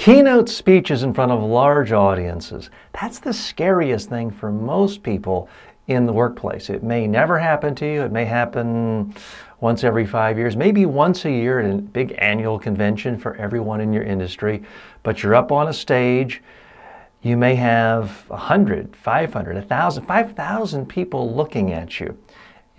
Keynote speeches in front of large audiences. That's the scariest thing for most people in the workplace. It may never happen to you. It may happen once every 5 years, maybe once a year at a big annual convention for everyone in your industry. But you're up on a stage. You may have 100, 500, 1,000, 5,000 people looking at you.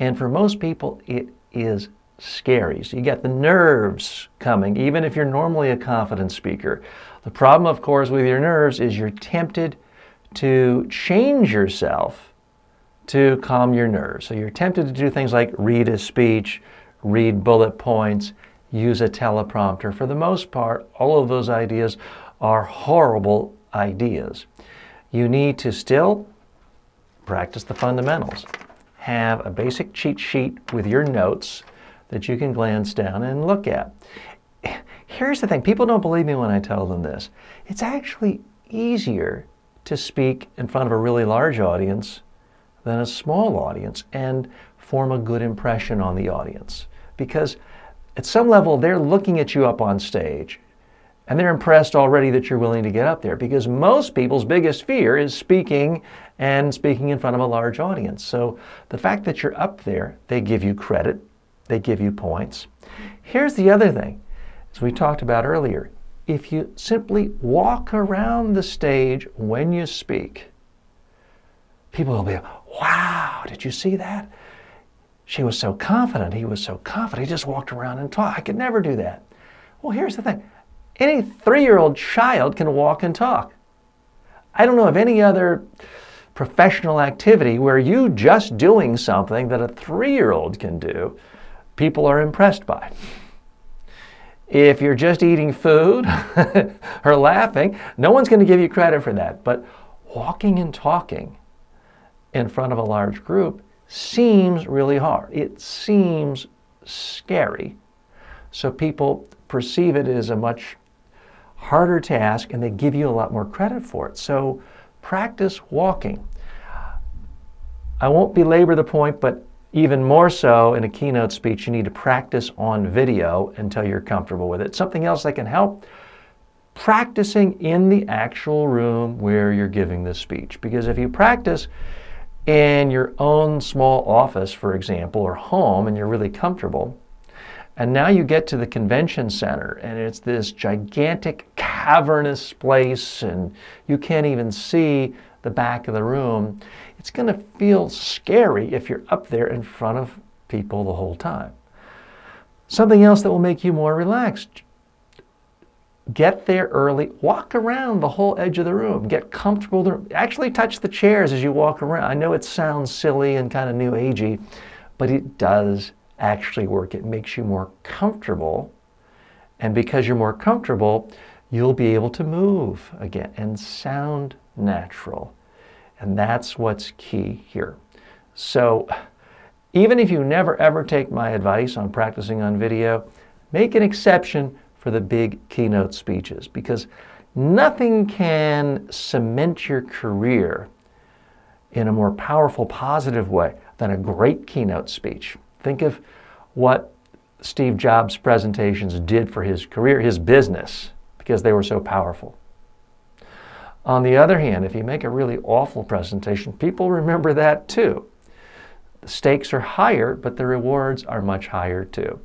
And for most people, it is scary. So you get the nerves coming, even if you're normally a confident speaker. The problem, of course, with your nerves is you're tempted to change yourself to calm your nerves. So you're tempted to do things like read a speech, read bullet points, use a teleprompter. For the most part, all of those ideas are horrible ideas. You need to still practice the fundamentals. Have a basic cheat sheet with your notes that you can glance down and look at. Here's the thing. People don't believe me when I tell them this. It's actually easier to speak in front of a really large audience than a small audience and form a good impression on the audience. Because at some level, they're looking at you up on stage and they're impressed already that you're willing to get up there, because most people's biggest fear is speaking and speaking in front of a large audience. So the fact that you're up there, they give you credit, they give you points. Here's the other thing, as we talked about earlier. If you simply walk around the stage when you speak, people will be, wow, did you see that? She was so confident, he was so confident, he just walked around and talked. I could never do that. Well, here's the thing. Any 3-year-old child can walk and talk. I don't know of any other professional activity where you just doing something that a 3-year-old can do, people are impressed by. If you're just eating food or laughing, no one's going to give you credit for that. But walking and talking in front of a large group seems really hard. It seems scary. So people perceive it as a much harder task, and they give you a lot more credit for it. So practice walking. I won't belabor the point, but even more so in a keynote speech, you need to practice on video until you're comfortable with it. Something else that can help, practicing in the actual room where you're giving this speech. Because if you practice in your own small office, for example, or home, and you're really comfortable, and now you get to the convention center, and it's this gigantic cavernous place, and you can't even see the back of the room, it's going to feel scary if you're up there in front of people the whole time. Something else that will make you more relaxed. Get there early. Walk around the whole edge of the room. Get comfortable. Actually touch the chairs as you walk around. I know it sounds silly and kind of new agey, but it does actually work. It makes you more comfortable. And because you're more comfortable, you'll be able to move again and sound natural. And that's what's key here. So even if you never ever take my advice on practicing on video, make an exception for the big keynote speeches, because nothing can cement your career in a more powerful, positive way than a great keynote speech. Think of what Steve Jobs' presentations did for his career, his business, because they were so powerful. On the other hand, if you make a really awful presentation, people remember that too. The stakes are higher, but the rewards are much higher too.